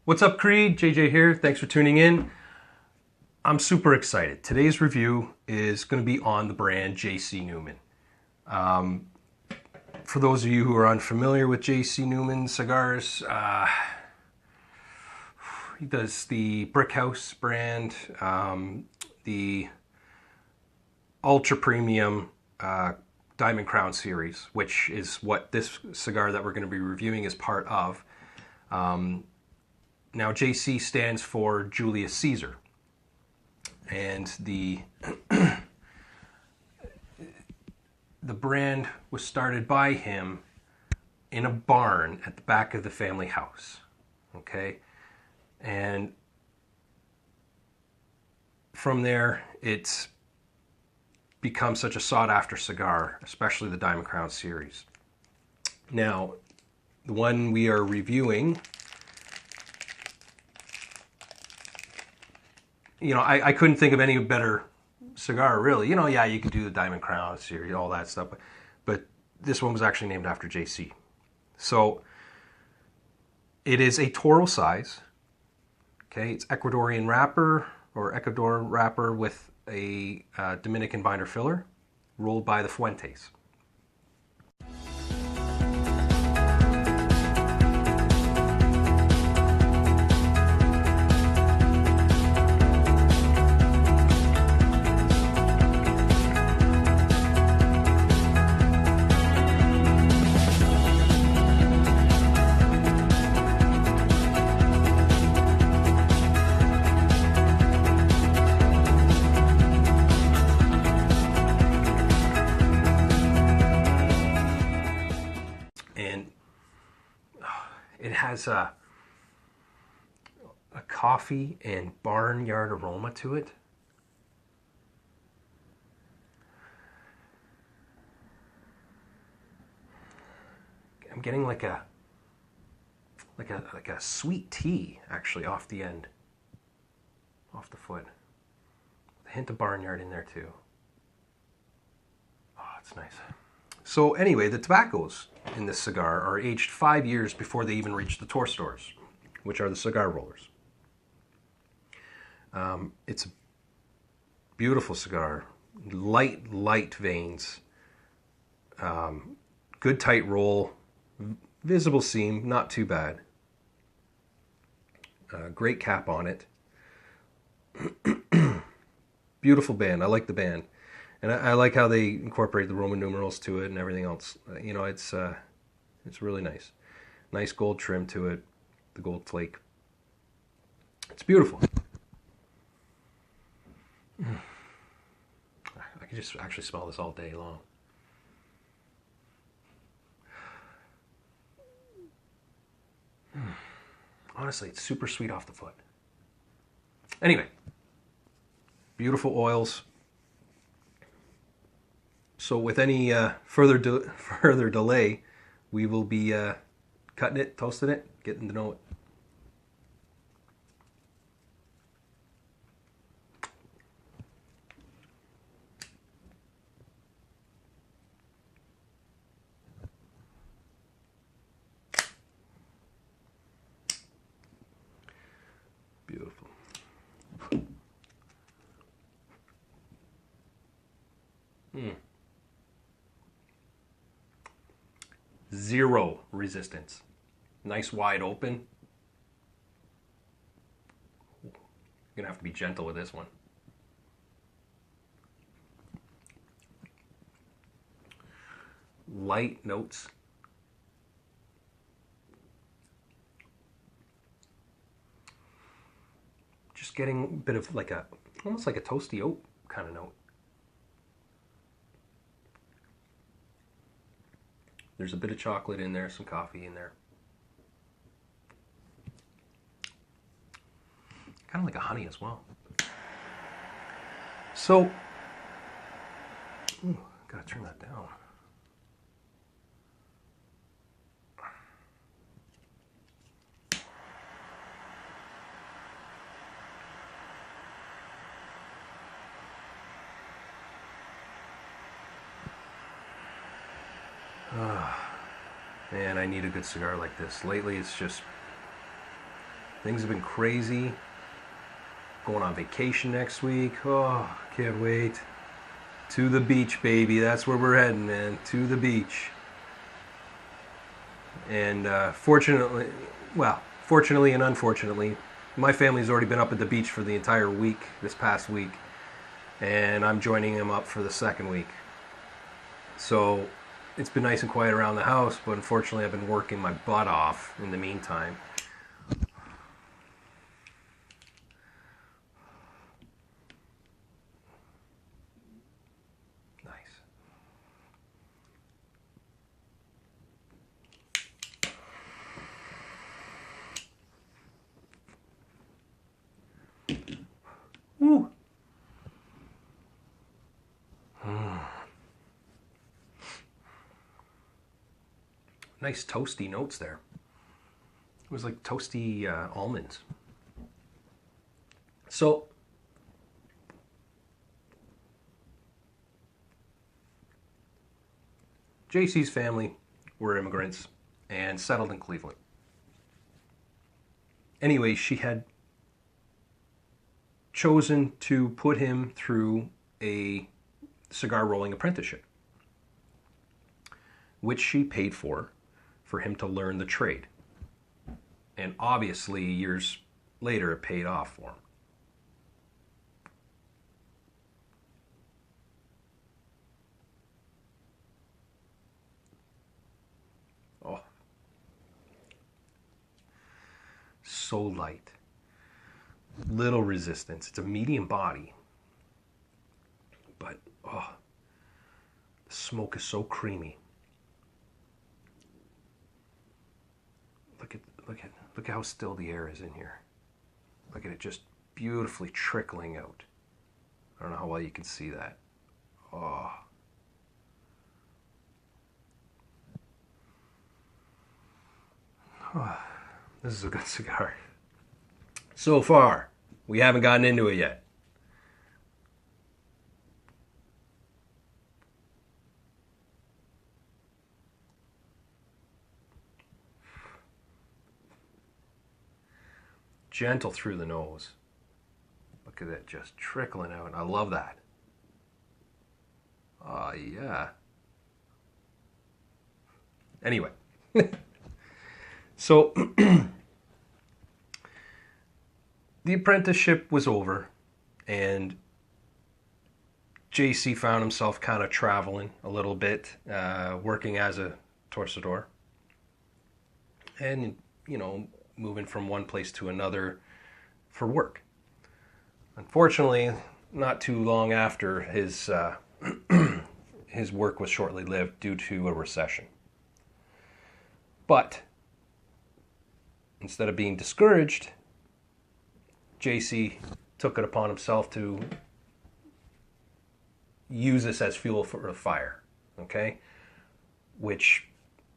What's up, Creed? JJ here. Thanks for tuning in. I'm super excited. Today's review is going to be on the brand J.C. Newman. For those of you who are unfamiliar with J.C. Newman cigars, he does the Brick House brand, the ultra premium Diamond Crown series, which is what this cigar that we're going to be reviewing is part of. Now, JC stands for Julius Caesar, and the brand was started by him in a barn at the back of the family house. Okay, and from there, it's become such a sought-after cigar, especially the Diamond Crown series. Now, the one we are reviewing, I couldn't think of any better cigar, really. Yeah, you could do the Diamond Crown series, all that stuff, but this one was actually named after JC. So, it is a Toro size. Okay, it's Ecuadorian wrapper, or Ecuador wrapper with a Dominican binder filler, rolled by the Fuentes. And it has a coffee and barnyard aroma to it. I'm getting like a sweet tea actually off the end, off the foot. A hint of barnyard in there too. Oh, it's nice. So anyway, the tobaccos in this cigar are aged 5 years before they even reach the tour stores, which are the cigar rollers. It's a beautiful cigar, light veins, good tight roll, visible seam, not too bad. Great cap on it. Beautiful band. I like the band. And I like how they incorporate the Roman numerals to it and everything else. It's really nice. Nice gold trim to it, the gold flake. It's beautiful. I can just actually smell this all day long. Honestly, it's super sweet off the foot. Anyway, beautiful oils. So with any further delay, we will be cutting it, toasting it, getting to know it. Beautiful. Zero resistance. Nice wide open. You're gonna have to be gentle with this one. Light notes. Just getting a bit of almost like a toasty oat kind of note. There's a bit of chocolate in there, some coffee in there. Kind of like a honey as well. So, gotta turn that down. Man, I need a good cigar like this. Lately, it's just Things have been crazy. Going on vacation next week. Oh, can't wait. To the beach, baby. That's where we're heading, man. To the beach. And fortunately and unfortunately, my family's already been up at the beach for the entire week, this past week. And I'm joining them up for the second week. So it's been nice and quiet around the house, but unfortunately I've been working my butt off in the meantime. Woo. Nice toasty notes there. It was like toasty almonds. So, JC's family were immigrants and settled in Cleveland. Anyway, she had chosen to put him through a cigar rolling apprenticeship, which she paid for him to learn the trade. And obviously, years later, it paid off for him. Oh, so light. Little resistance. It's a medium body, but oh, the smoke is so creamy. Look how still the air is in here. Look at it just beautifully trickling out. I don't know how well you can see that. Oh. Oh, this is a good cigar. So far, we haven't gotten into it yet. Gentle through the nose. Look at it just trickling out. I love that. Oh, yeah. Anyway. So, the apprenticeship was over, and JC found himself kind of traveling a little bit, working as a torcedor. And, you know, moving from one place to another for work. Unfortunately, not too long after, his his work was shortly lived due to a recession. But instead of being discouraged, JC took it upon himself to use this as fuel for a fire, okay? Which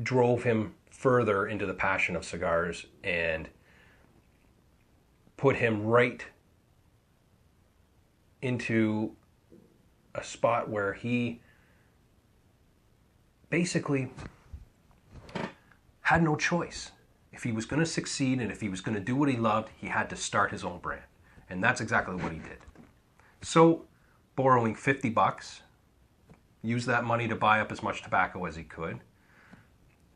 drove him further into the passion of cigars and put him right into a spot where he basically had no choice. If he was going to succeed and if he was going to do what he loved, he had to start his own brand. And that's exactly what he did. So, borrowing $50, used that money to buy up as much tobacco as he could,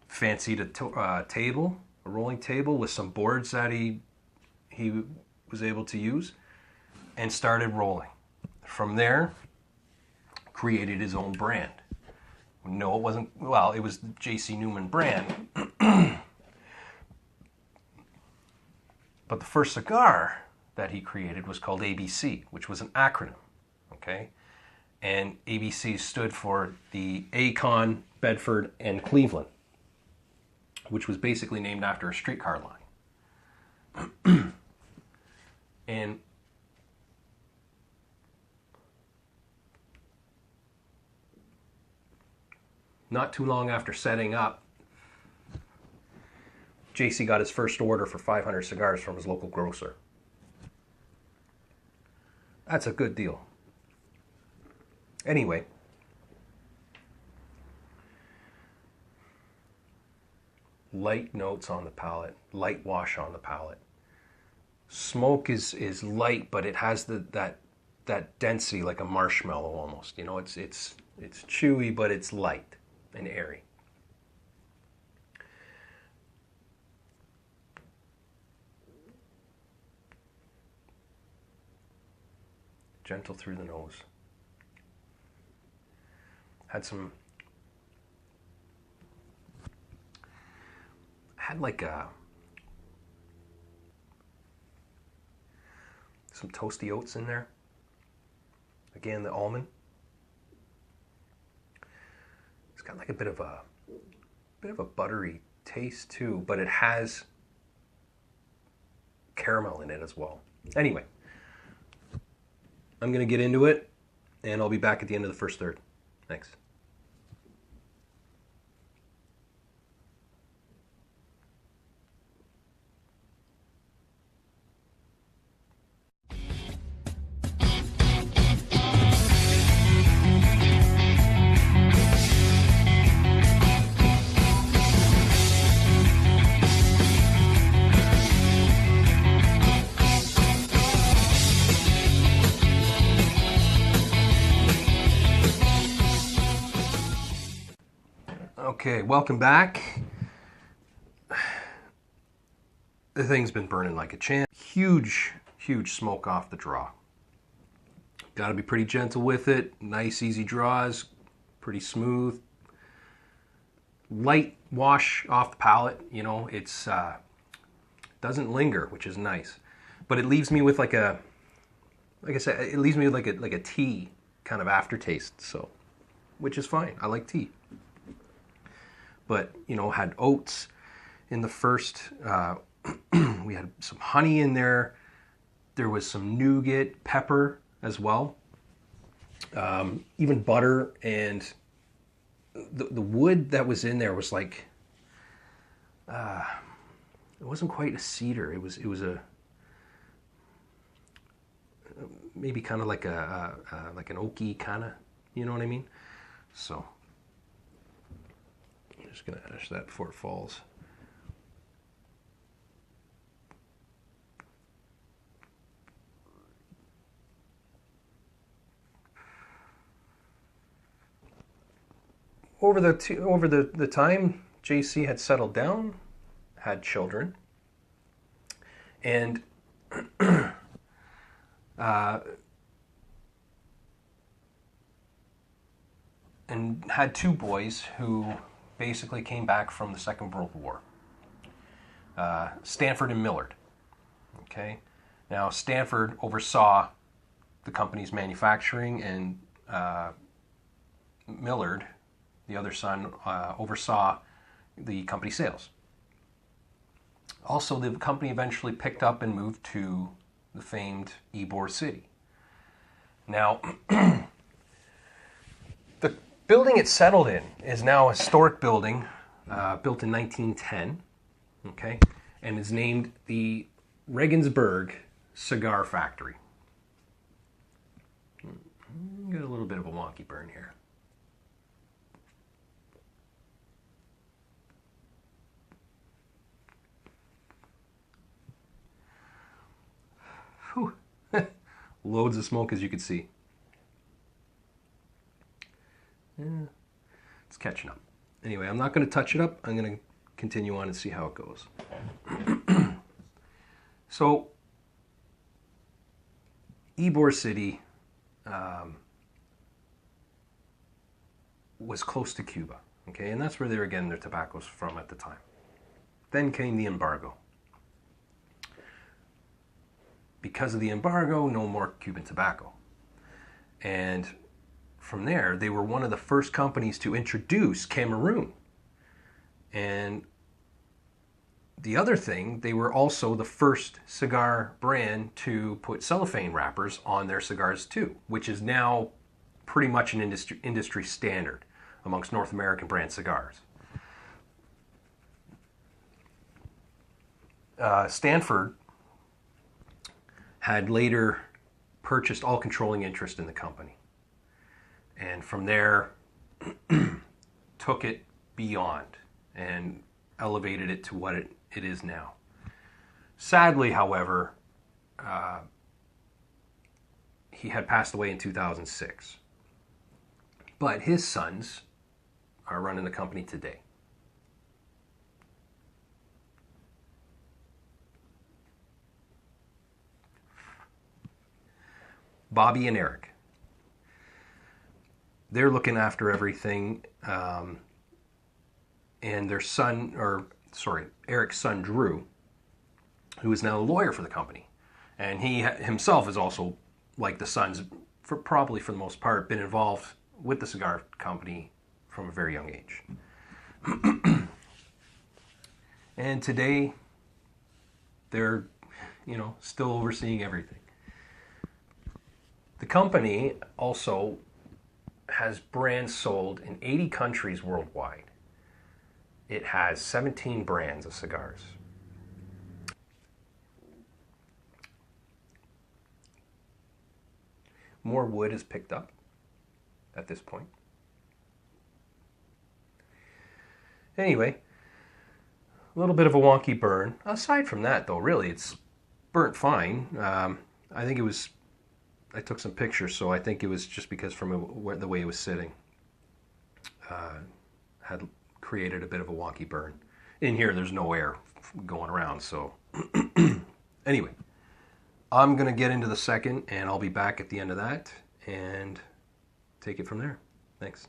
fancied a table, a rolling table with some boards that he was able to use, and started rolling. From there, created his own brand. No, it wasn't, well, it was the J.C. Newman brand. But the first cigar that he created was called ABC, which was an acronym, okay? And ABC stood for the Akon, Bedford, and Cleveland, which was basically named after a streetcar line. And not too long after setting up, JC got his first order for 500 cigars from his local grocer. That's a good deal. Anyway, light notes on the palate, light wash on the palate. smoke is light, but it has that density like a marshmallow almost. You know, it's chewy, but it's light and airy. Gentle through the nose. Had like some toasty oats in there. Again, the almond. It's got like a bit of a buttery taste too, but it has caramel in it as well. Anyway, I'm gonna get into it, and I'll be back at the end of the first third. Thanks. Okay, welcome back. The thing's been burning like a champ. Huge smoke off the draw. Got to be pretty gentle with it. Nice, easy draws. Pretty smooth. Light wash off the palate. You know, it's doesn't linger, which is nice. But it leaves me with like I said, it leaves me with like a tea kind of aftertaste. So, which is fine. I like tea. But, you know, had oats in the first. We had some honey in there. There was some nougat, pepper as well. Even butter, and the wood that was in there was like, it wasn't quite a cedar. It was a maybe kind of like like an oaky kind of, you know what I mean? So. Just going to ash that before it falls. Over the time, JC had settled down, had children, and had two boys who basically came back from the Second World War. Stanford and Millard. Okay, now Stanford oversaw the company's manufacturing, and Millard, the other son, oversaw the company sales. Also, the company eventually picked up and moved to the famed Ybor City. Now, the building it settled in is now a historic building, built in 1910, okay, and is named the Regensburg Cigar Factory. Got a little bit of a wonky burn here. Whew. Loads of smoke, as you can see. Yeah, it's catching up. Anyway, I'm not going to touch it up. I'm going to continue on and see how it goes. So, Ybor City was close to Cuba, okay, and that's where they were getting their tobaccos from at the time. Then came the embargo. Because of the embargo, no more Cuban tobacco. And from there, they were one of the first companies to introduce Cameroon. And the other thing, they were also the first cigar brand to put cellophane wrappers on their cigars too, which is now pretty much an industry standard amongst North American brand cigars. Stanford had later purchased all controlling interest in the company. And from there, took it beyond and elevated it to what it is now. Sadly, however, he had passed away in 2006. But his sons are running the company today. Bobby and Eric. They're looking after everything. And their son, Eric's son Drew, who is now a lawyer for the company. And he himself is also, like the sons, probably for the most part, been involved with the cigar company from a very young age. And today, they're, still overseeing everything. The company also has brands sold in 80 countries worldwide. It has 17 brands of cigars. More wood is picked up at this point. Anyway, a little bit of a wonky burn. Aside from that, though, really, it's burnt fine. I think it was, I took some pictures, so I think it was just because from the way it was sitting, had created a bit of a wonky burn. In here, there's no air going around, so anyway. I'm going to get into the second, and I'll be back at the end of that and take it from there. Thanks.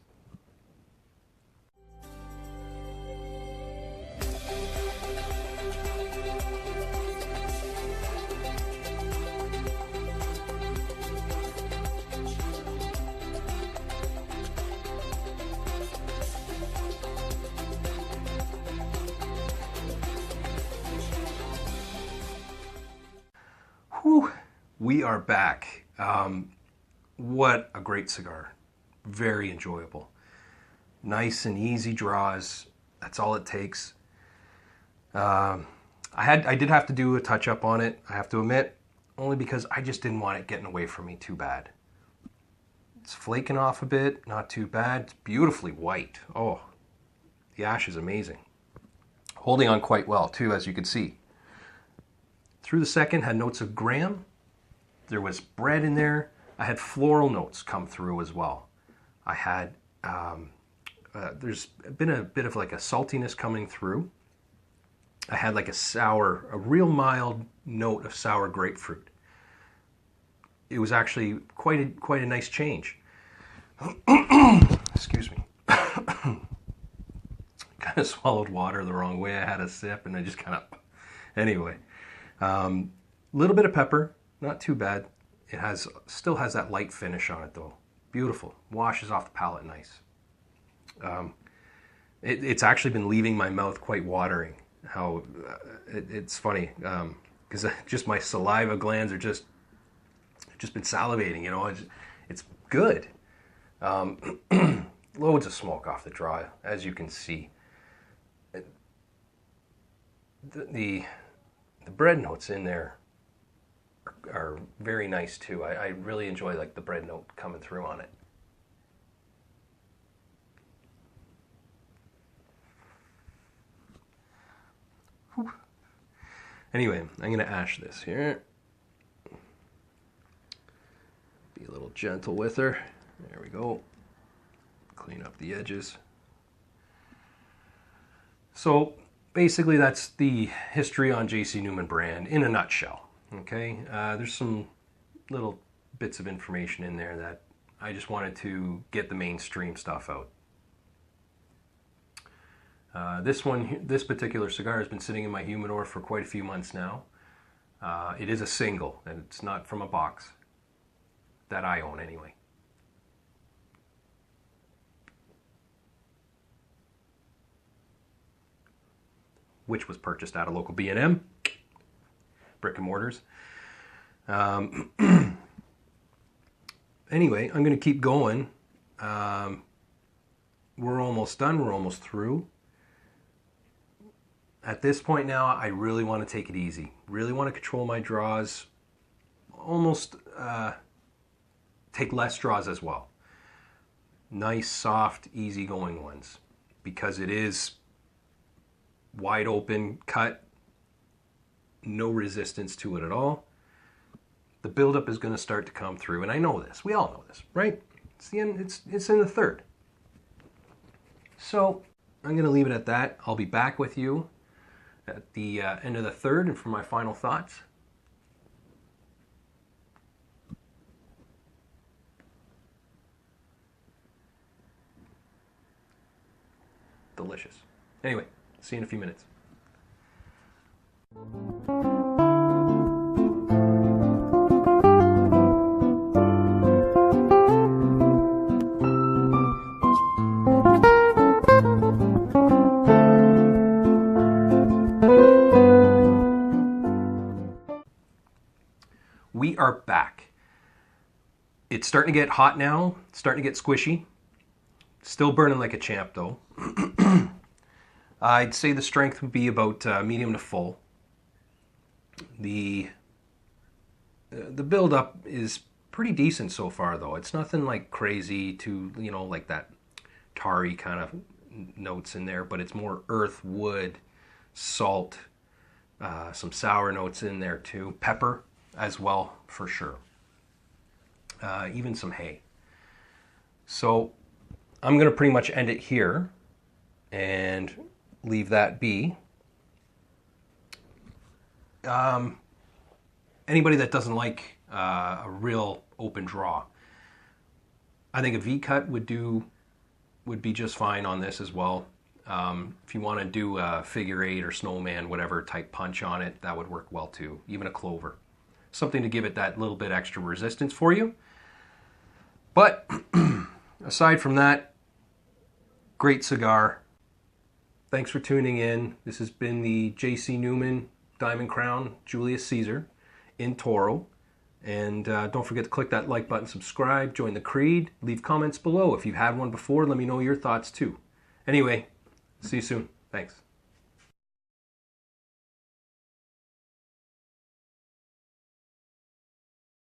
Whew, we are back. What a great cigar. Very enjoyable. Nice and easy draws. That's all it takes. I did have to do a touch up on it, I have to admit, only because I just didn't want it getting away from me too bad. It's flaking off a bit, not too bad. It's beautifully white. Oh, the ash is amazing. Holding on quite well too, as you can see. Through the second, had notes of graham. There was bread in there. I had floral notes come through as well. I had, there's been a bit of like a saltiness coming through. I had like a real mild note of sour grapefruit. It was actually quite a nice change. Excuse me. Kind of swallowed water the wrong way. I had a sip and I just kind of, anyway. Little bit of pepper, not too bad. It still has that light finish on it though. Beautiful. Washes off the palate nice. It's actually been leaving my mouth quite watering. It's funny because just my saliva glands are just been salivating. It's good. Loads of smoke off the draw, as you can see. The bread notes in there are very nice too. I really enjoy like the bread note coming through on it. Whew. Anyway, I'm going to ash this here. Be a little gentle with her. There we go. Clean up the edges. So basically, that's the history on J.C. Newman brand in a nutshell. Okay, there's some little bits of information in there that I just wanted to get the mainstream stuff out. This particular cigar has been sitting in my humidor for quite a few months now. It is a single, and it's not from a box that I own anyway. Which was purchased at a local B&M, brick and mortars. Anyway, I'm going to keep going. We're almost done. We're almost through. At this point now, I really want to take it easy. Really want to control my draws. Almost take less draws as well. Nice, soft, easygoing ones. Because it is wide open cut, no resistance to it at all. The buildup is going to start to come through, and I know this. We all know this, right? It's the end. It's in the third. So I'm going to leave it at that. I'll be back with you at the end of the third and for my final thoughts. Delicious. Anyway, see you in a few minutes. We are back. It's starting to get hot now. It's starting to get squishy. Still burning like a champ though. I'd say the strength would be about medium to full. The build-up is pretty decent so far though. It's nothing like crazy to, you know, like that tarry kind of notes in there, but it's more earth, wood, salt, some sour notes in there too. Pepper as well, for sure. Even some hay. So I'm going to pretty much end it here and leave that be. Anybody that doesn't like a real open draw, I think a V-cut would be just fine on this as well. If you want to do a figure eight or snowman, whatever type punch on it, that would work well too. Even a clover. Something to give it that little bit extra resistance for you. But aside from that, great cigar. Thanks for tuning in. This has been the J.C. Newman Diamond Crown Julius Caesar in Toro. And don't forget to click that like button, subscribe, join the creed, leave comments below. If you've had one before, let me know your thoughts too. Anyway, see you soon. Thanks.